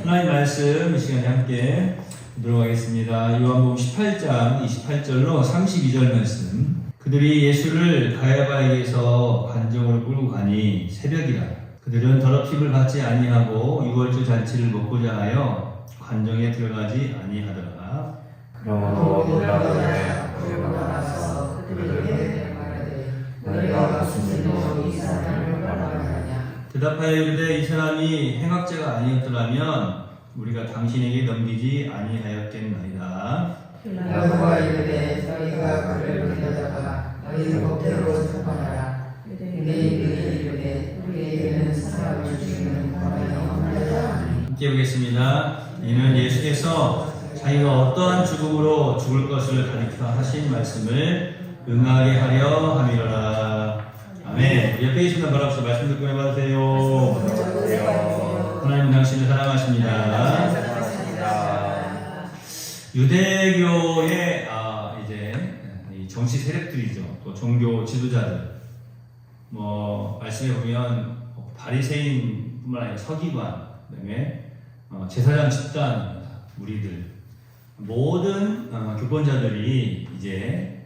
하나님 말씀 이 시간에 함께 보도록 하겠습니다. 요한복음 18장 28절로 32절 말씀. 그들이 예수를 가야바에게서 관정으로 끌고 가니 새벽이라. 그들은 더럽힘을 받지 아니하고 유월절 잔치를 먹고자 하여 관정에 들어가지 아니하더라. 그러므로 빌라도에 그들과 나서 그들에게 말하되 너희가 무슨 일로 이 사람을 말하느냐. 대답하여 이르되 이 사람이 행악자가 아니었더라면 우리가 당신에게 넘기지 아니하였겠나이다. 빌라도가 이르되 너희가 그를 데려다가 너희 법대로 처벌하라. 유대인들이 이르되 우리에게는 사람을 죽이는 권한이 없느니라. 함께 보겠습니다. 이는 예수께서 자기가 어떠한 죽음으로 죽을 것을 가리켜 하신 말씀을 응하게 하려 함이로라. 아멘. 옆에 계신 분 바랍시다. 말씀 듣고 해봐주세요. 하나님 당신을 사랑하십니다. 유대교의 이제 이 정치 세력들이죠. 또 종교 지도자들. 말씀해 보면 바리새인뿐만 아니라 서기관, 그다음에 제사장 집단 무리들, 모든 교권자들이 이제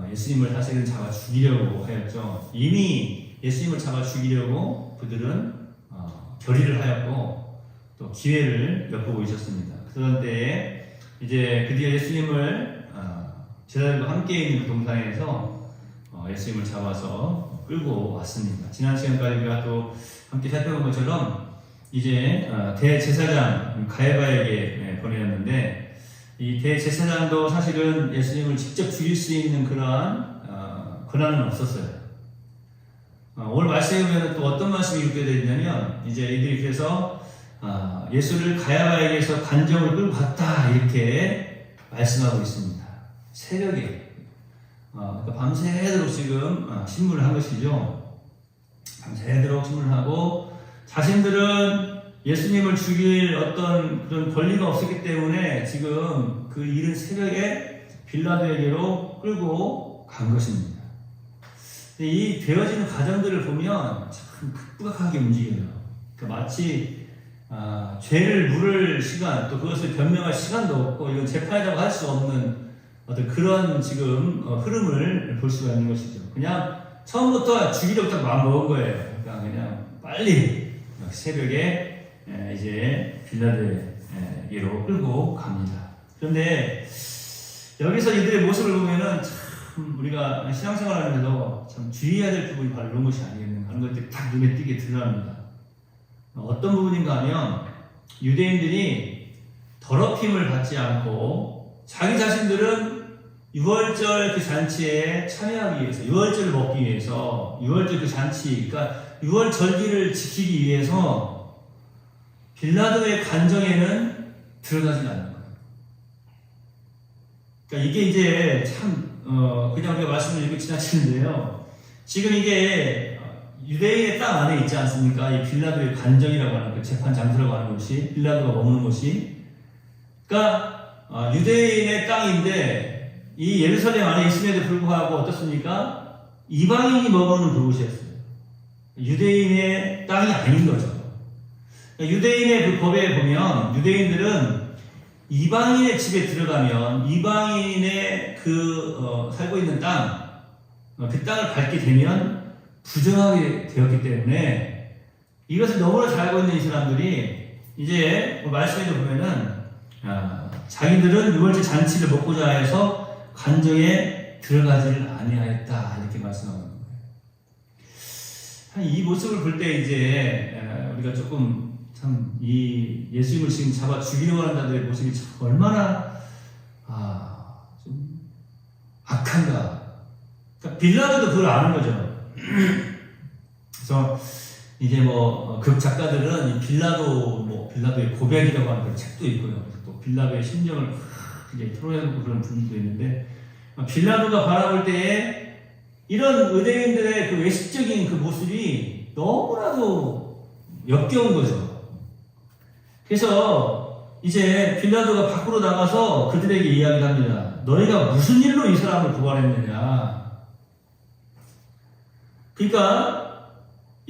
예수님을 사실은 잡아 죽이려고 하였죠. 이미 예수님을 잡아 죽이려고 그들은 결의를 하였고 또 기회를 엿보고 있었습니다. 그런 때에 이제 드디어 예수님을 제자들과 함께 있는 그 동산에서 예수님을 잡아서 끌고 왔습니다. 지난 시간까지 우리가 또 함께 살펴본 것처럼 이제 대제사장 가야바에게 보내었는데 이 대제사장도 사실은 예수님을 직접 죽일 수 있는 그러한 권한은 없었어요. 오늘 말씀에 보면 또 어떤 말씀이 읽게 되어 있냐면 이제 이들이 그래서 예수를 가야바에게서 관정을 끌고 갔다 이렇게 말씀하고 있습니다. 새벽에 그러니까 밤새도록 지금 신문을 한 것이죠. 밤새도록 신문을 하고 자신들은 예수님을 죽일 어떤 그런 권리가 없었기 때문에 지금 그 이른 새벽에 빌라도에게로 끌고 간 것입니다. 이 되어지는 과정들을 보면 참 극박하게 움직여요. 그러니까 마치 죄를 물을 시간, 또 그것을 변명할 시간도 없고 이건 재판이라고 할 수 없는 어떤 그런 지금 흐름을 볼 수가 있는 것이죠. 그냥 처음부터 죽이려고 딱 마음 먹은 거예요. 그냥 빨리 새벽에 이제 빌라도에게로 끌고 갑니다. 그런데 여기서 이들의 모습을 보면은 참 우리가 신앙생활하면서 참 주의해야 될 부분이 바로 이런 것이 아니겠는가 하는 것들이 딱 눈에 띄게 드러납니다. 어떤 부분인가 하면 유대인들이 더럽힘을 받지 않고 자기 자신들은 유월절 그 잔치에 참여하기 위해서, 유월절을 먹기 위해서, 유월절 그 잔치, 그러니까 유월절기를 지키기 위해서 빌라도의 관정에는 들어가지 않는 거예요. 그러니까 이게 이제 참 그냥 우리가 말씀을 읽고 지나치는데요. 지금 이게 유대인의 땅 안에 있지 않습니까? 이 빌라도의 관정이라고 하는 그 재판 장소라고 하는 곳이, 빌라도가 머무는 곳이. 그러니까 유대인의 땅인데 이 예루살렘 안에 있음에도 불구하고 어떻습니까? 이방인이 머무는 그곳이었어요. 유대인의 땅이 아닌 거죠. 유대인의 그 법에 보면 유대인들은 이방인의 집에 들어가면 이방인의 살고 있는 땅, 그 땅을 밟게 되면 부정하게 되었기 때문에 이것을 너무나 잘 알고 있는 이 사람들이 이제 말씀에도 보면은 자기들은 유월절 잔치를 먹고자 해서 관정에 들어가지를 아니하였다 이렇게 말씀하는 거예요. 이 모습을 볼 때 이제 우리가 조금 참 이 예수님을 지금 잡아 죽이려고 하는 자들의 모습이 참 얼마나 좀 악한가. 그러니까 빌라도도 그걸 아는 거죠. 그래서 이제 극 작가들은 이 빌라도의 고백이라고 하는 그런 책도 있고요. 또 빌라도의 심정을 이제 토로해놓고 그런 분위기도 있는데 빌라도가 바라볼 때에 이런 의대인들의 그 외식적인 그 모습이 너무나도 역겨운 거죠. 그래서 이제 빌라도가 밖으로 나가서 그들에게 이야기를 합니다. 너희가 무슨 일로 이 사람을 고발했느냐. 그러니까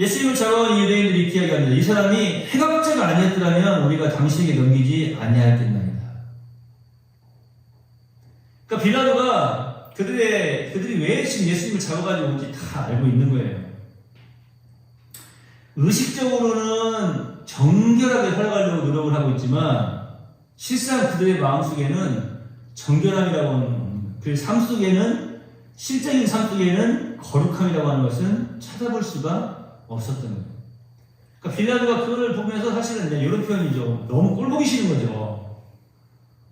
예수님을 잡아온 유대인들이 이렇게 이야기합니다. 이 사람이 해각자가 아니었더라면 우리가 당신에게 넘기지 아니하였겠나이다. 그러니까 빌라도가 그들이 왜 지금 예수님을 잡아가지고 온지 다 알고 있는 거예요. 의식적으로는 정결하게 살아가려고 노력을 하고 있지만 실상 그들의 마음속에는 정결함이라고 하는 거예요. 그 삶 속에는 실적인 삶 속에는 거룩함이라고 하는 것은 찾아볼 수가 없었던 거예요. 그러니까 빌라도가 그걸 보면서 사실은 이런 표현이죠. 너무 꼴보기 싫은 거죠.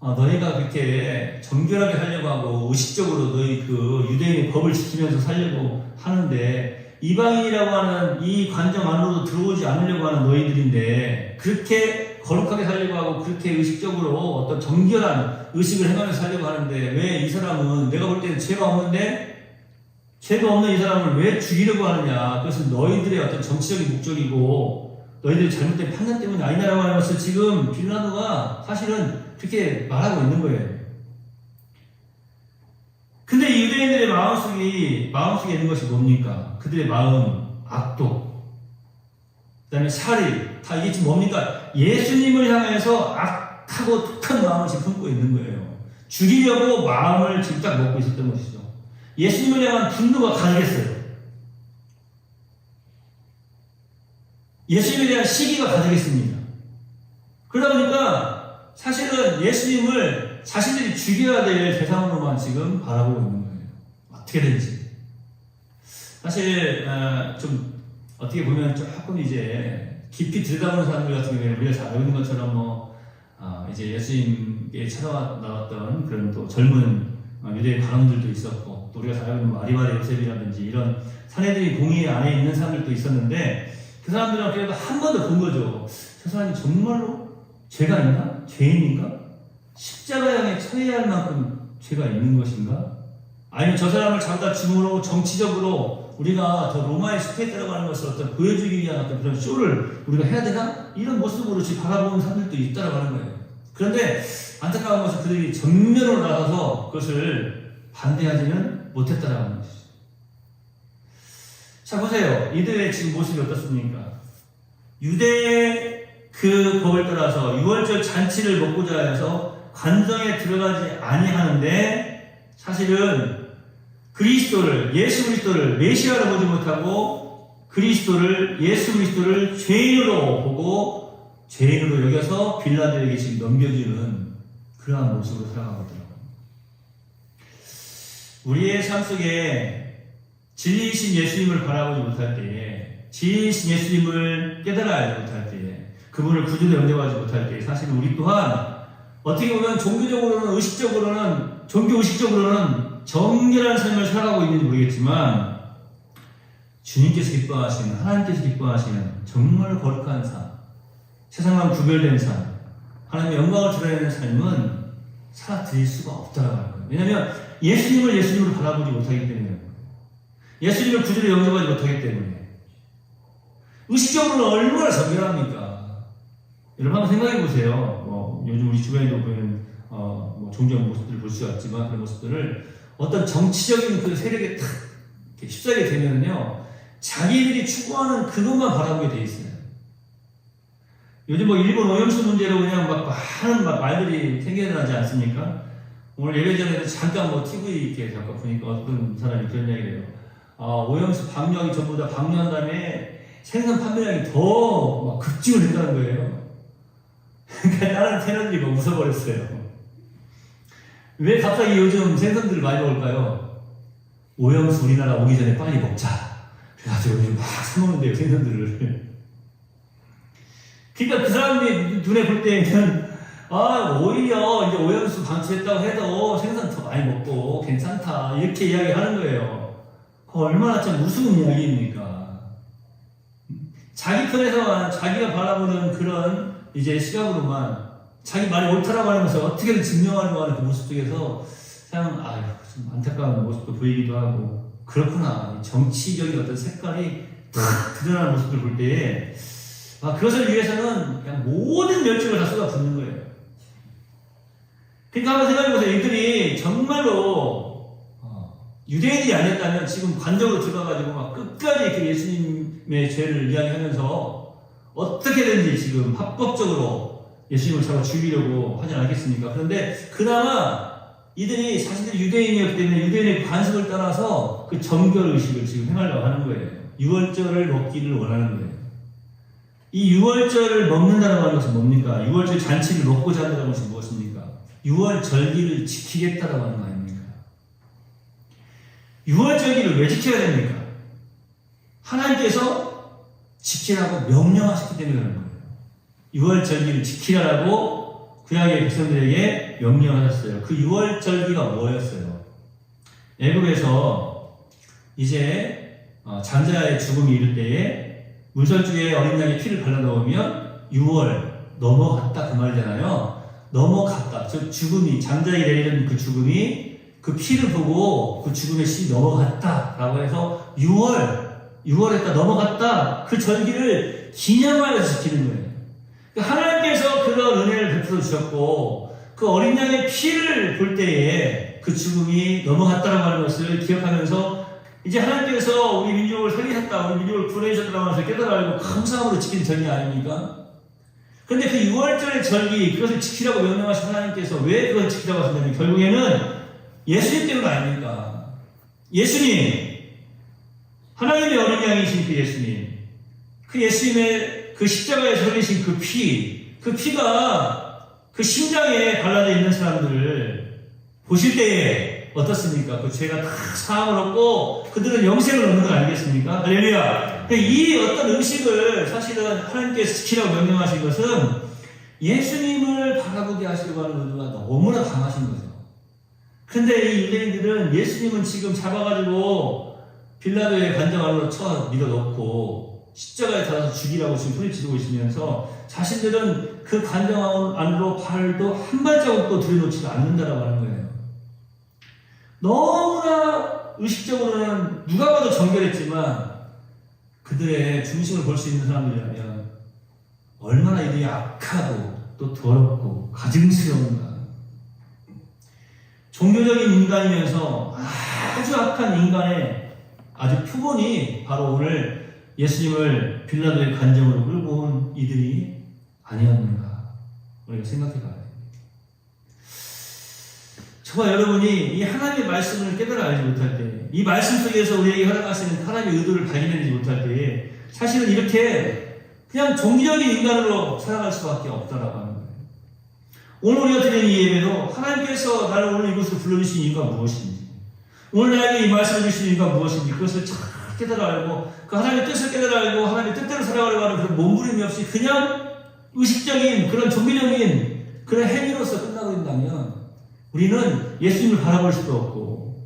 너희가 그렇게 정결하게 하려고 하고 의식적으로 너희 그 유대인의 법을 지키면서 살려고 하는데 이방인이라고 하는 이 관정 안으로 들어오지 않으려고 하는 너희들인데 그렇게 거룩하게 살려고 하고 그렇게 의식적으로 어떤 정결한 의식을 행하면서 살려고 하는데 왜 이 사람은 내가 볼 때는 죄가 없는데 죄가 없는 이 사람을 왜 죽이려고 하느냐. 그것은 너희들의 어떤 정치적인 목적이고 너희들의 잘못된 판단 때문이 아니냐라고 하는 것을 지금 빌라도가 사실은 그렇게 말하고 있는 거예요. 근데 이 유대인들의 마음속에 있는 것이 뭡니까? 그들의 마음, 악독, 그 다음에 살인, 다 이게 지금 뭡니까? 예수님을 향해서 악하고 독한 마음을 지금 품고 있는 거예요. 죽이려고 마음을 지금 딱 먹고 있었던 것이죠. 예수님을 향한 분노가 가득했어요. 예수님에 대한 시기가 가득했습니다. 그러다 보니까 사실은 예수님을 자신들이 죽여야 될 대상으로만 지금 바라보고 있는 거예요. 어떻게든지. 사실 좀 어떻게 보면 조금 이제 깊이 들여다보는 사람들 같은 경우에는 우리가 잘 알고 있는 것처럼 이제 예수님께 찾아나왔던 그런 또 젊은 유대의 관원들도 있었고 또 우리가 잘 알고 있는 아리마대 요셉이라든지 이런 사내들이 공의 안에 있는 사람들도 있었는데 그 사람들은 그래도 한 번 더 본 거죠. 저 사람이 정말로 죄가 있나? 죄인인가? 십자가형에 처해야 할 만큼 죄가 있는 것인가? 아니면 저 사람을 잡다 죽음으로 정치적으로 우리가 저 로마의 숲에 따라가는 것을 어떤 보여주기 위한 어떤 그런 쇼를 우리가 해야 되나? 이런 모습으로 지금 바라보는 사람들도 있다라고 하는 거예요. 그런데 안타까운 것은 그들이 전면으로 나가서 그것을 반대하지는 못했다라고 하는 것이죠. 자, 보세요. 이들의 지금 모습이 어떻습니까? 유대의 그 법을 따라서 6월절 잔치를 먹고자 해서 관정에 들어가지 아니하는데 사실은 그리스도를, 예수 그리스도를 메시아로 보지 못하고 예수 그리스도를 죄인으로 보고 죄인으로 여겨서 빌라도에게 지금 넘겨주는 그러한 모습으로 살아가고 있더라고요. 우리의 삶 속에 진리이신 예수님을 바라보지 못할 때에, 진리이신 예수님을 깨달아야 못할 때에, 그분을 구주로 영접하지 못할 때에 사실 우리 또한 어떻게 보면 종교적으로는 종교의식적으로는 정결한 삶을 살아가고 있는지 모르겠지만 주님께서 기뻐하시는, 하나님께서 기뻐하시는 정말 거룩한 삶, 세상과 구별된 삶, 하나님의 영광을 드러내는 삶은 살아드릴 수가 없다라고 하는 거예요. 왜냐하면 예수님을 예수님으로 바라보지 못하기 때문에, 예수님을 구주로 영접하지 못하기 때문에. 의식적으로는 얼마나 정결합니까? 여러분 한번 생각해 보세요. 요즘 우리 주변에도 보이는 종종 모습들을 볼 수가 있지만 그런 모습들을 어떤 정치적인 그 세력에 탁 휩싸게 되면요, 자기들이 추구하는 그것만 바라보게 돼 있어요. 요즘 일본 오염수 문제로 그냥 많은 말들이 생겨나지 않습니까? 오늘 예배 전에도 잠깐 TV 이렇게 잠깐 보니까 어떤 사람이 그런 얘기를 해요. 오염수 방류하기 전보다 방류한 다음에 생선 판매량이 더 급증을 했다는 거예요. 그러니까 다른 채널들이 웃어버렸어요. 왜 갑자기 요즘 생선들을 많이 먹을까요? 오염수 우리나라 오기 전에 빨리 먹자. 그래가지고 요즘 막 사먹는데요, 생선들을. 그러니까 그 사람들이 눈에 볼 때는 오히려 이제 오염수 방치했다고 해도 생선 더 많이 먹고 괜찮다 이렇게 이야기하는 거예요. 그거 얼마나 참 우스운 이야기입니까? 자기 편에서만 자기가 바라보는 그런 이제 시각으로만 자기 말이 옳다라고 하면서 어떻게든 증명하려고 하는 그 모습 속에서 그냥 좀 안타까운 모습도 보이기도 하고, 그렇구나, 정치적인 어떤 색깔이 탁 드러나는 모습을 볼 때에 그것을 위해서는 그냥 모든 열정을 다 쏟아붓는 거예요. 그러니까 한번 생각해보세요. 이들이 정말로 유대인이 아니었다면 지금 관적으로 들어가가지고 끝까지 그 예수님의 예수님의 죄를 이야기하면서 어떻게든지 지금 합법적으로 예수님을 잡아 죽이려고 하지 않겠습니까? 그런데 그나마 이들이 사실은 유대인이었기 때문에 유대인의 관습을 따라서 그 정결의식을 지금 행하려고 하는 거예요. 유월절을 먹기를 원하는 거예요. 이 유월절을 먹는다는 것은 뭡니까? 유월절 잔치를 먹고자 한다는 것이 무엇입니까? 유월절기를 지키겠다라고 하는 거 아닙니까? 유월절기를 왜 지켜야 됩니까? 하나님께서 지키라고 명령하셨기 때문에 그런 거예요. 유월절기를 지키라고 구약의 백성들에게 명령하셨어요. 그 유월절기가 뭐였어요? 애굽에서 이제 장자의 죽음이 이를 때에 문설주에 어린 양의 피를 발라 넣으면 6월 넘어갔다 그 말이잖아요. 넘어갔다. 즉 죽음이 장자에게 내리는 그 죽음이 그 피를 보고 그 죽음의 시 넘어갔다라고 해서 6월에다 넘어갔다. 그 절기를 기념하여 지키는 거예요. 하나님께서 그런 은혜를 베풀어 주셨고 그 어린 양의 피를 볼 때에 그 죽음이 넘어갔다라고 하는 것을 기억하면서 이제 하나님께서 우리 민족을 살리셨다, 우리 민족을 구원해주셨다고 하면서 깨달아 알고 감사함으로 지키는 절기 아닙니까? 그런데 그 6월절의 절기, 그것을 지키라고 명령하신 하나님께서 왜 그걸 지키라고 하셨냐면 결국에는 예수님 때문 아닙니까? 예수님, 하나님의 어린 양이신 그 예수님, 그 예수님의 그 십자가에서 흘리신 그 피가 그 심장에 발라져 있는 사람들을 보실 때에 어떻습니까? 그 죄가 다 사함을 얻고 그들은 영생을 얻는 거 아니겠습니까? 할렐루야! 이 어떤 음식을 사실은 하나님께서 지키라고 명령하신 것은 예수님을 바라보게 하시려고 하는 의도가 너무나 강하신 거죠. 근데 이 유대인들은 예수님은 지금 잡아가지고 빌라도의 관정 안으로 쳐 밀어넣고 십자가에 달아서 죽이라고 지금 소리 지르고 있으면서 자신들은 그 관정 안으로 발도 한 발자국도 들여놓지 않는다라고 하는 거예요. 너무나 의식적으로는 누가 봐도 정결했지만 그들의 중심을 볼 수 있는 사람들이라면 얼마나 이들이 악하고 또 더럽고 가증스러운가. 종교적인 인간이면서 아주 악한 인간의 아주 표본이 바로 오늘 예수님을 빌라도의 관정으로 끌고 온 이들이 아니었는가 우리가 생각해 봐야 됩니다. 저와 여러분이 이 하나님의 말씀을 깨달아 알지 못할 때, 이 말씀 속에서 우리에게 허락하시는 하나님의 의도를 발견하지 못할 때에 사실은 이렇게 그냥 종교적인 인간으로 살아갈 수밖에 없다라고 하는 거예요. 오늘 우리가 드리는 이 예배도 하나님께서 나를 오늘 이곳으로 불러주신 이유가 무엇인지, 오늘 나에게 이 말씀을 주신 이유가 무엇인지 그것을 잘 깨달아 알고 그 하나님의 뜻을 깨달아 알고 하나님의 뜻대로 살아가려고 하는 그런 몸부림이 없이 그냥 의식적인 그런 종교적인 그런 행위로서 끝나고 있다면 우리는 예수님을 바라볼 수도 없고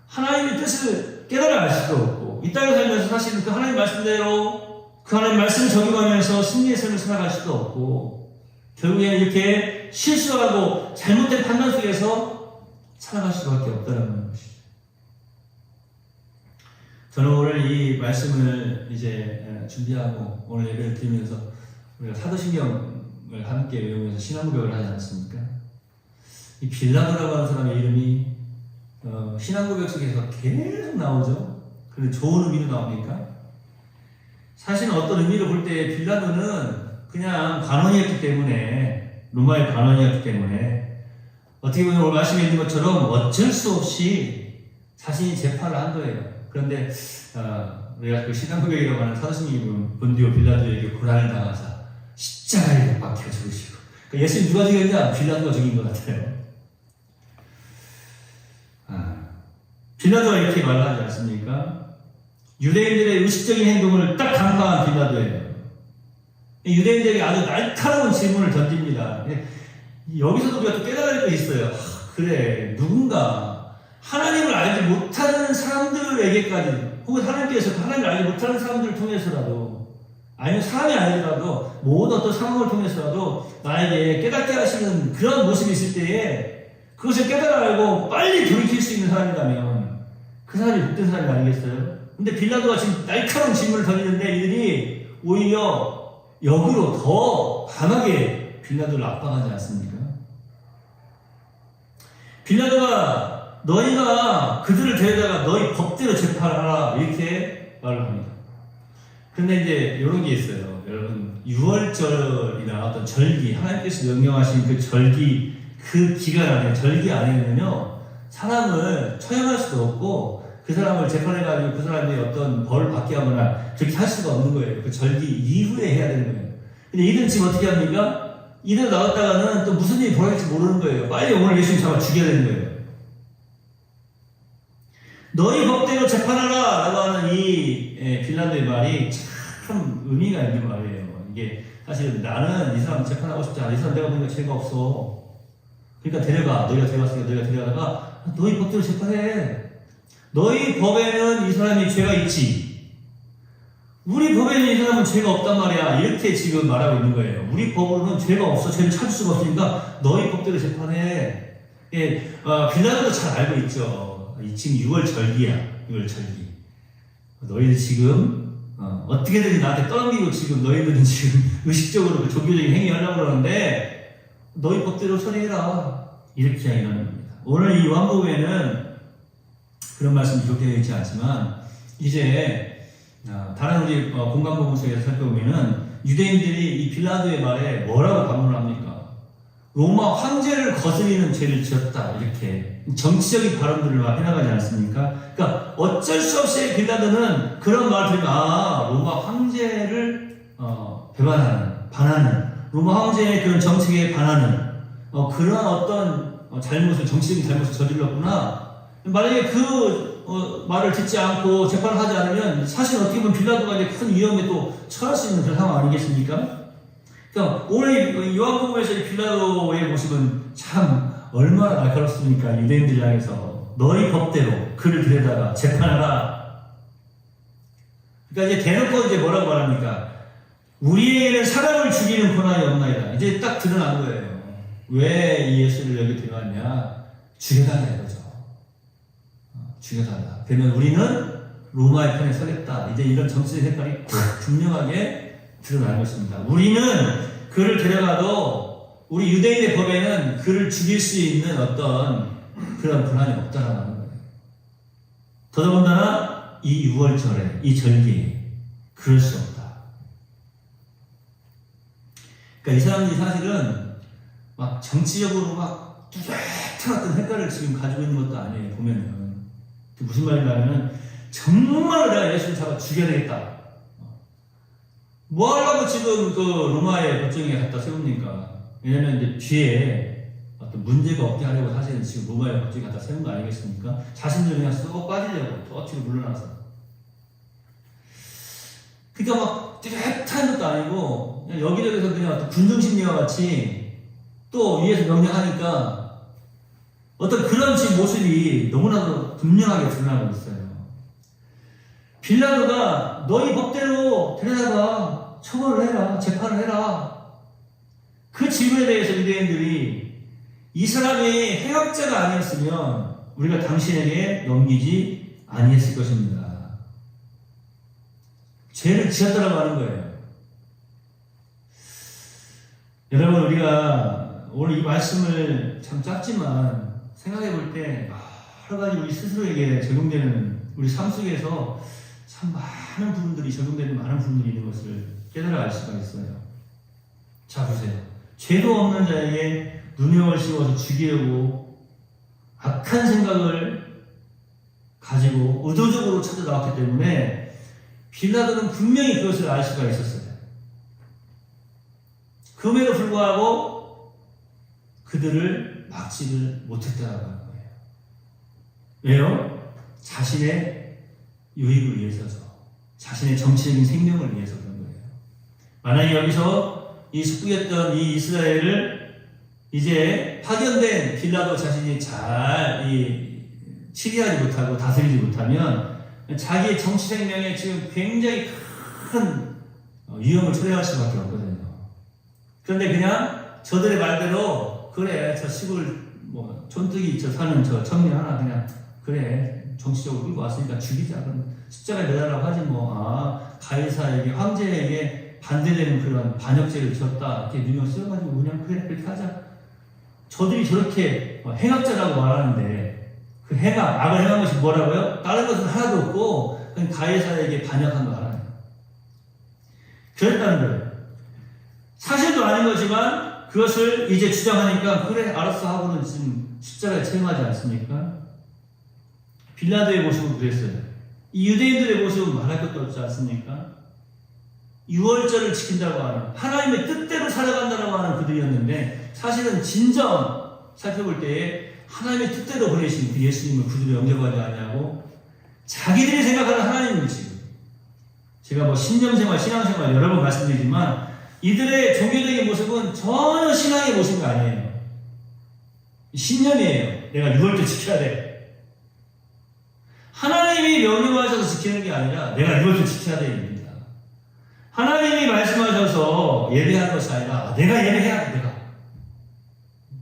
하나님의 뜻을 깨달아 알 수도 없고 이 땅에 살면서 사실은 그 하나님 말씀대로 그 하나님 말씀을 적용하면서 승리의 삶을 살아갈 수도 없고 결국에 이렇게 실수하고 잘못된 판단 속에서 살아갈 수밖에 없다는 것이죠. 저는 오늘 이 말씀을 이제 준비하고 오늘 예배를 드리면서 우리가 사도신경을 함께 외우면서 신앙고백을 하지 않았습니까? 이 빌라도라고 하는 사람의 이름이 신앙고백 속에서 계속 나오죠. 그런데 좋은 의미로 나옵니까? 사실은 어떤 의미로 볼 때 빌라도는 그냥 관원이었기 때문에 로마의 관원이었기 때문에 어떻게 보면 오늘 말씀에 있는 것처럼 어쩔 수 없이 자신이 재판을 한 거예요. 그런데 우리가 그 신앙고백이라고 하는 사도신경은 본디오 빌라도에게 고난을 당하사 십자가에 못 박혀 죽으시고 그러니까 예수님 누가 죽였냐? 빌라도가 죽인 것 같아요. 빌라도가 이렇게 말하지 않습니까? 유대인들의 의식적인 행동을 딱 간파한 빌라도예요. 유대인들에게 아주 날카로운 질문을 던집니다. 여기서도 우리가 또 깨달을 것이 있어요. 그래, 누군가 하나님을 알지 못하는 사람들에게까지 혹은 하나님께서 하나님을 알지 못하는 사람들을 통해서라도 아니면 사람이 아니더라도 모든 어떤 상황을 통해서라도 나에게 깨닫게 하시는 그런 모습이 있을 때에 그것을 깨달아 알고 빨리 돌이킬 수 있는 사람이라면 그 사람이 복된 사람이 아니겠어요? 근데 빌라도가 지금 날카로운 질문을 던지는데 이들이 오히려 역으로 더 강하게 빌라도를 압박하지 않습니까? 빌라도가 너희가 그들을 데려다가 너희 법대로 재판하라 이렇게 말을 합니다. 근데 이제 이런 게 있어요. 여러분, 6월절이나 어떤 절기, 하나님께서 명령하신 그 절기, 그 기간 안에, 절기 안에는요, 사람을 처형할 수도 없고, 그 사람을 재판해가지고 그 사람이 어떤 벌을 받게 하거나, 그렇게 할 수가 없는 거예요. 그 절기 이후에 해야 되는 거예요. 근데 이들은 지금 어떻게 합니까? 이들 나갔다가는 또 무슨 일이 벌어질지 모르는 거예요. 빨리 오늘 예수님 잡아 죽여야 되는 거예요. 너희 법대로 재판하라! 라고 하는 이 빌라도의 말이 참 의미가 있는 말이에요. 이게 사실 나는 이 사람 재판하고 싶지 않아. 이 사람 내가 보니까 죄가 없어. 그러니까 데려가. 너희가 데려갔으니까 너희가 데려가다가 너희 법대로 재판해. 너희 법에는 이 사람이 죄가 있지. 우리 법에는 이 사람은 죄가 없단 말이야. 이렇게 지금 말하고 있는 거예요. 우리 법으로는 죄가 없어. 죄를 찾을 수가 없으니까 너희 법대로 재판해. 예, 빌라도도 잘 알고 있죠. 지금 6월 절기야. 6월 절기. 너희들 지금 어떻게든 나한테 떠넘기고 지금 너희들은 지금 의식적으로 그 종교적인 행위 하려고 그러는데 너희 법대로 처리해라. 이렇게 이야기하는 겁니다. 오늘 이 요한복음에는 그런 말씀이 기록되어 있지 않지만 이제 다른 우리 공간복음서에서 살펴보면은 유대인들이 이 빌라도의 말에 뭐라고 반문을 합니까? 로마 황제를 거스리는 죄를 지었다. 이렇게 정치적인 발언들을 막 해나가지 않습니까? 그러니까 어쩔 수 없이 빌라도는 그런 말을 들으면 로마 황제를 반하는 로마 황제의 그런 정책에 반하는 그런 어떤 정치적인 잘못을 저질렀구나. 만약에 그 말을 듣지 않고 재판을 하지 않으면 사실 어떻게 보면 빌라도가 이제 큰 위험에 또 처할 수 있는 그런 상황 아니겠습니까? 그러니까 오늘 요한복음에서 이 빌라도의 모습은 참 얼마나 날카롭습니까? 유대인들 향해서 너희 법대로 그를 데려다가 재판하라. 그러니까 이제 대놓고 이제 뭐라고 말합니까? 우리에게는 사람을 죽이는 권한이 없나이다. 이제 딱 드러난 거예요. 왜 이 예수를 여기 데려왔냐? 죽여달라 이거죠. 죽여달라. 그러면 우리는 로마의 편에 서겠다. 이제 이런 정치적 색깔이 분명하게 드러나는 것입니다. 우리는 그를 데려가도 우리 유대인의 법에는 그를 죽일 수 있는 어떤 그런 권한이 없다라고 하는 거예요. 더더군다나 이 6월절에, 이 절기에 그럴 수 없다. 그러니까 이 사람들이 사실은 막 정치적으로 막 뚜렷한 어떤 색깔을 지금 가지고 있는 것도 아니에요. 보면은. 무슨 말이냐면 정말 내가 예수를 잡아 죽여야 되겠다. 뭐 하려고 지금 그 로마의 법정에 갖다 세웁니까? 왜냐면 이제 뒤에 어떤 문제가 없게 하려고 사실은 지금 로마의 법정에 갖다 세운 거 아니겠습니까? 자신들 그냥 쏙 빠지려고 어떻게 물러나서. 그러니까 막 뚜렷한 것도 아니고 그냥 여기저기서 그냥 어떤 군중심리와 같이 또 위에서 명령하니까 어떤 그런 지금 모습이 너무나도 분명하게 드러나고 있어요. 빌라도가 너희 법대로 데려다가 처벌을 해라, 재판을 해라. 그 질문에 대해서 유대인들이 이 사람이 해학자가 아니었으면 우리가 당신에게 넘기지 아니했을 것입니다. 죄를 지었다라고 하는 거예요. 여러분, 우리가 오늘 이 말씀을 참 짧지만 생각해 볼 때 여러 가지 우리 스스로에게 적용되는 우리 삶 속에서 참 많은 부분들이 적용되는 많은 부분들이 있는 것을 깨달아 알 수가 있어요. 자, 보세요. 죄도 없는 자에게 누명을 씌워서 죽이려고 악한 생각을 가지고 의도적으로 찾아 나왔기 때문에 빌라도는 분명히 그것을 알 수가 있었어요. 그럼에도 불구하고 그들을 막지를 못했다고 하는 거예요. 왜요? 자신의 유익을 위해서죠. 자신의 정치적인 생명을 위해서 그런 거예요. 만약에 여기서 이 숙부였던 이 이스라엘을 이제 파견된 빌라도 자신이 잘 치리하지 못하고 다스리지 못하면 자기의 정치 생명에 지금 굉장히 큰 위험을 초래할 수밖에 없거든요. 그런데 그냥 저들의 말대로 그래 저 시골 뭐 촌뜨기 사는 저 청년 하나 그냥 그래 정치적으로 끌고 왔으니까 죽이자. 그럼 십자가에 매달라고 하지 뭐 가이사에게 황제에게 반대되는 그런 반역죄를 지었다 이렇게 누명 쓰여가지고 그냥 그래 그렇게 하자. 저들이 저렇게 행악자라고 말하는데 그 악을 행한 것이 뭐라고요? 다른 것은 하나도 없고 그냥 가이사에게 반역한 거 알아요. 그랬다는 거예요. 사실도 아닌 거지만 그것을 이제 주장하니까 그래 알았어 하고는 지금 십자가에 체험하지 않습니까? 빌라도의 모습은 그랬어요. 이 유대인들의 모습은 말할 것도 없지 않습니까? 유월절을 지킨다고 하는 하나님의 뜻대로 살아간다고 하는 그들이었는데 사실은 진정 살펴볼 때에 하나님의 뜻대로 보내신 그 예수님을 그들이 영접하지 않냐고 자기들이 생각하는 하나님을 지금 제가 뭐 신념생활, 신앙생활 여러 번 말씀드리지만 이들의 종교적인 모습은 전혀 신앙의 모습이 아니에요. 신념이에요. 내가 유월절 지켜야 돼. 하나님이 명령하셔서 지키는 게 아니라 내가 유월절 지켜야 됩니다. 하나님이 말씀하셔서 예배하는 것이 아니라 내가 예배해야 돼. 내가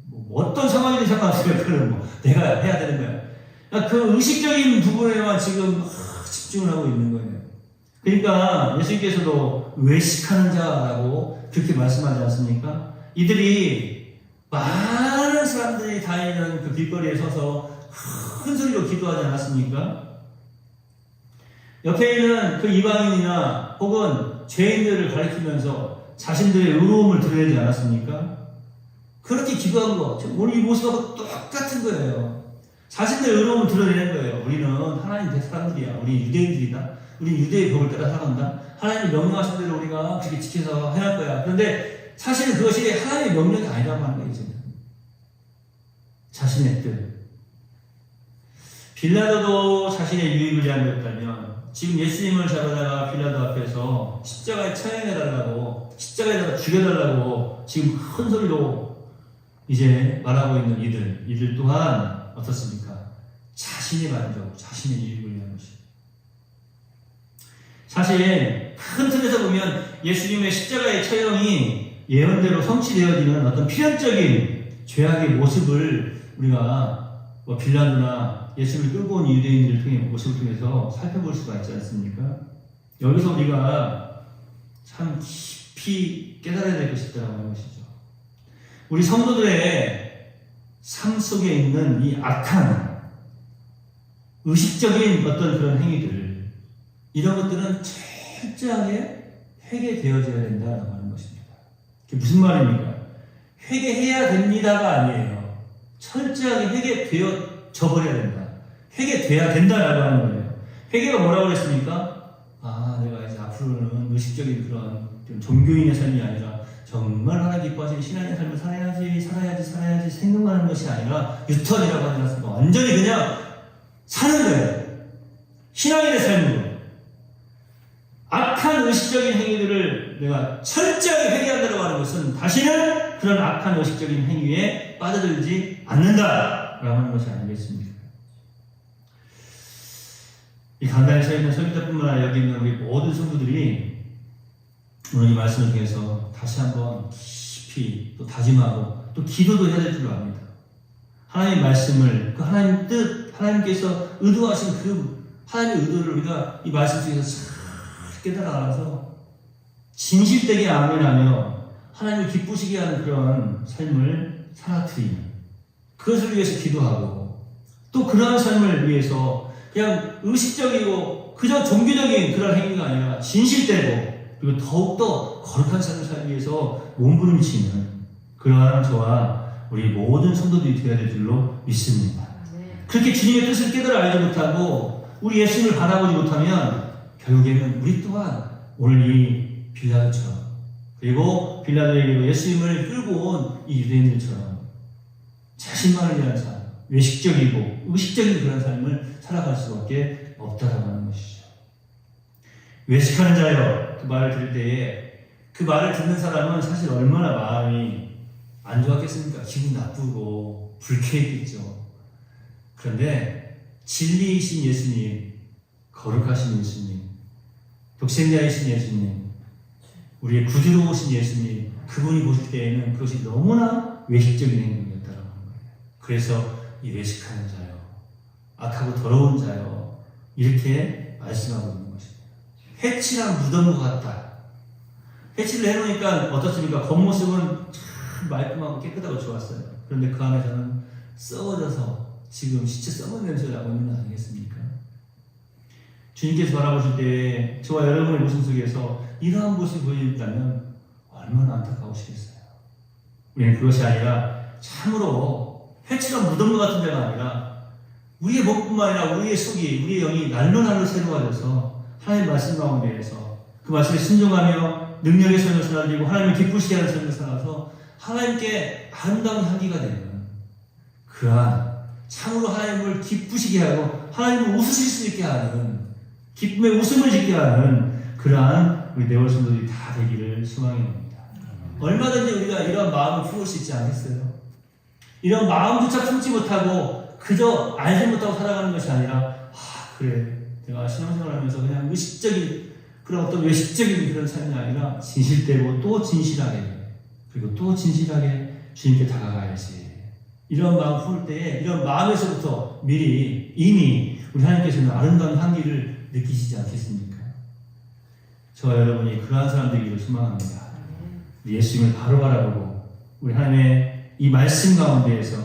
뭐 어떤 상황이든 상관없어요. 그건 뭐 내가 해야 되는 거야. 그러니까 그 의식적인 부분에만 지금 집중을 하고 있는 거예요. 그러니까 예수님께서도 외식하는 자라고 그렇게 말씀하지 않습니까? 이들이 많은 사람들이 다니는 그 길거리에 서서 큰 소리로 기도하지 않았습니까? 옆에 있는 그 이방인이나 혹은 죄인들을 가리키면서 자신들의 의로움을 드러내지 않았습니까? 그렇게 기도한 거, 오늘 이 모습하고 똑같은 거예요. 자신들의 의로움을 드러내는 거예요. 우리는 하나님 사람들이야. 우리 유대인들이다. 우리 유대의 법을 따라 살아간다. 하나님이 명령하신 대로 우리가 그렇게 지켜서 해야 거야. 그런데 사실은 그것이 하나님의 명령이 아니라고 하는 거예요. 이제는. 자신의 뜻. 빌라도도 자신의 유익을 위한 거였다면 지금 예수님을 잡아다가 빌라도 앞에서 십자가에 처형해달라고 십자가에다가 죽여달라고 지금 큰 소리로 이제 말하고 있는 이들 또한 어떻습니까? 자신의 만족, 자신의 유익을 위한 것이. 사실 큰 틀에서 보면 예수님의 십자가의 처형이 예언대로 성취되어지는 어떤 필연적인 죄악의 모습을 우리가 빌라도나 예수를 끌고 온 유대인들을 통해 모습을 통해서 살펴볼 수가 있지 않습니까? 여기서 우리가 참 깊이 깨달아야 될 것이 있다고 하는 것이죠. 우리 성도들의 삶 속에 있는 이 악한 의식적인 어떤 그런 행위들, 이런 것들은 철저하게 회개되어져야 된다라고 하는 것입니다. 그게 무슨 말입니까? 회개해야 됩니다가 아니에요. 철저하게 회개되어져 버려야 된다. 회개돼야 된다라고 하는 거예요. 회개가 뭐라고 그랬습니까? 내가 이제 앞으로는 의식적인 그런 종교인의 삶이 아니라 정말 하나님 기뻐하시는 신앙의 삶을 살아야지 생각하는 것이 아니라 유턴이라고 하지 않습니까? 완전히 그냥 사는 거예요. 신앙인의 삶으로. 악한 의식적인 행위들을 내가 철저하게 회개한다고 하는 것은 다시는 그런 악한 의식적인 행위에 빠져들지 않는다라고 하는 것이 아니겠습니까? 이 강단에 서 있는 설교자뿐만 아니라 여기 있는 우리 모든 성도들이 오늘 이 말씀을 통해서 다시 한번 깊이 또 다짐하고 또 기도도 해야 될 줄 압니다. 하나님의 말씀을, 그 하나님 뜻, 하나님께서 의도하신 그 하나님의 의도를 우리가 이 말씀 속에서 잘 깨달아 알아서 진실되게 아멘하며 하나님을 기쁘시게 하는 그런 삶을 살아드리는, 그것을 위해서 기도하고 또 그러한 삶을 위해서 그냥 의식적이고 그저 종교적인 그런 행위가 아니라 진실되고 그리고 더욱더 거룩한 삶을 살기 위해서 몸부림치는 그러한 저와 우리 모든 성도들이 되어야 될 줄로 믿습니다. 그렇게 주님의 뜻을 깨달아 알지 못하고 우리 예수님을 바라보지 못하면 결국에는 우리 또한 오늘 이 빌라도처럼, 그리고 빌라도에게 예수님을 끌고 온 이 유대인들처럼 자신만을 위한 삶, 외식적이고 의식적인 그런 삶을 살아갈 수밖에 없다라고 하는 것이죠. 외식하는 자여, 그 말을 들을 때에 그 말을 듣는 사람은 사실 얼마나 마음이 안 좋았겠습니까? 기분 나쁘고 불쾌했겠죠. 그런데 진리이신 예수님, 거룩하신 예수님, 독생자이신 예수님, 우리의 구주로 오신 예수님, 그분이 보실 때에는 그것이 너무나 외식적인 행동이었다고 하는 거예요. 그래서 이 외식하는 자요, 악하고 더러운 자요, 이렇게 말씀하고 있는 것입니다. 해칠한 무덤과 같다. 해칠을 해놓으니까 어떻습니까? 겉모습은 참 말끔하고 깨끗하고 좋았어요. 그런데 그 안에서는 썩어져서 지금 시체 썩은 냄새가 나고 있는 거 아니겠습니까? 주님께서 바라보실 때 저와 여러분의 모습 속에서 이러한 모습이 보인다면 얼마나 안타까우시겠어요. 우리는 그것이 아니라 참으로 회초가 묻은 것 같은 데가 아니라 우리의 몸뿐만 아니라 우리의 속이, 우리의 영이 날로 새로워져서 하나님의 말씀 가운데에서 그 말씀에 순종하며 능력의 삶을 살아들이고 하나님을 기쁘시게 하는 삶을 살아서 하나님께 아름다운 향기가 되는 그러한 참으로 하나님을 기쁘시게 하고 하나님을 웃으실 수 있게 하는 기쁨의 웃음을 짓게 하는 그러한 우리 네월 성도들이 다 되기를 소망해 봅니다. 얼마든지 우리가 이런 마음을 품을 수 있지 않겠어요? 이런 마음조차 품지 못하고 그저 알지 못하고 살아가는 것이 아니라 그래 내가 신앙생활을 하면서 그냥 의식적인 그런 어떤 외식적인 그런 삶이 아니라 진실되고 또 진실하게 그리고 또 진실하게 주님께 다가가야지. 이런 마음 품을 때에 이런 마음에서부터 미리 이미 우리 하나님께서는 아름다운 향기를 느끼시지 않겠습니까? 저와 여러분이 그러한 사람들이기를 소망합니다. 우리 예수님을 바로 바라보고 우리 하나님의 이 말씀 가운데에서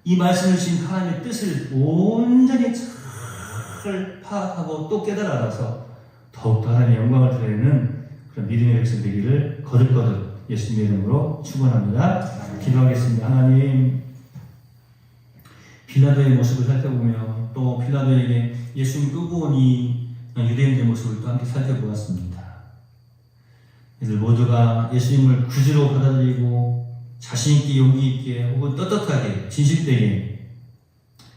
이 말씀을 주신 하나님의 뜻을 온전히 잘 파악하고 또 깨달아 알아서 더욱더 하나님의 영광을 드러내는 그런 믿음의 백성 되기를 거듭거듭 예수님의 이름으로 축원합니다. 기도하겠습니다. 하나님, 빌라도의 모습을 살펴보며 또 빌라도에게 예수님 끄고 온 이 유대인들의 모습을 또 함께 살펴보았습니다. 이들 모두가 예수님을 구주로 받아들이고 자신있게 용기있게 혹은 떳떳하게 진실되게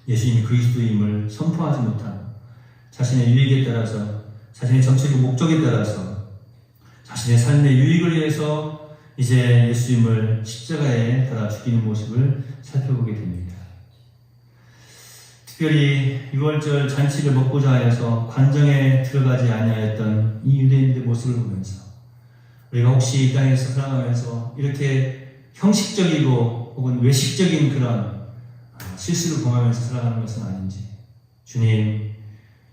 예수님이 그리스도임을 선포하지 못하고 자신의 유익에 따라서 자신의 정책의 목적에 따라서 자신의 삶의 유익을 위해서 이제 예수님을 십자가에 달아 죽이는 모습을 살펴보게 됩니다. 특별히 6월절 잔치를 먹고자 하여서 관정에 들어가지 아니하였던 이 유대인들의 모습을 보면서 우리가 혹시 이 땅에서 살아가면서 이렇게 형식적이고 혹은 외식적인 그런 실수를 범하면서 살아가는 것은 아닌지 주님,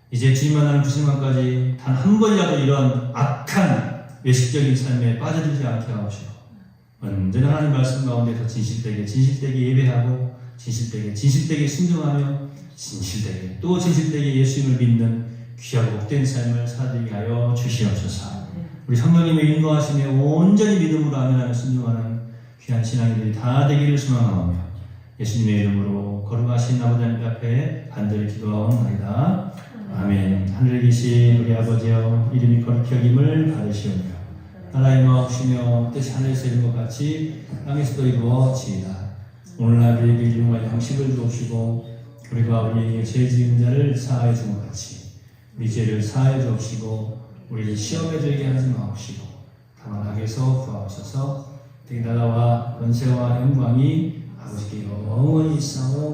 이제 주님만 하는 부심만까지 단 한 번이라도 이런 악한 외식적인 삶에 빠져들지 않게 하옵시고 언제나 하나님 말씀 가운데서 진실되게 예배하고 진실되게 순종하며 진실되게 또 진실되게 예수님을 믿는 귀하고 복된 삶을 살아들게 하여 주시옵소서. 우리 성령님의 인도하심에 온전히 믿음으로 아멘하며 순종하는 귀한 신앙인들이 다 되기를 소망하며 예수님의 이름으로 거룩하신 아버지 하나님 앞에 간절히 기도하옵나이다. 아멘. 하늘에 계신 우리 아버지여, 이름이 거룩히 여김을 받으시오며 나라의 마옵시며 뜻이 하늘에서 이룬 것 같이 땅에서도 이루어지이다. 오늘날 우리에게 일용할 양식을 주옵시고 우리가 우리에게 죄 지은 자를 사하여 준 것 같이 우리 죄를 사하여 주옵시고 우리를 시험에 들게 하지 마옵시고 다만 악에서 구하옵소서. 그 나라와 권세와 영광이 아버지께 영원히 있사옵나이다.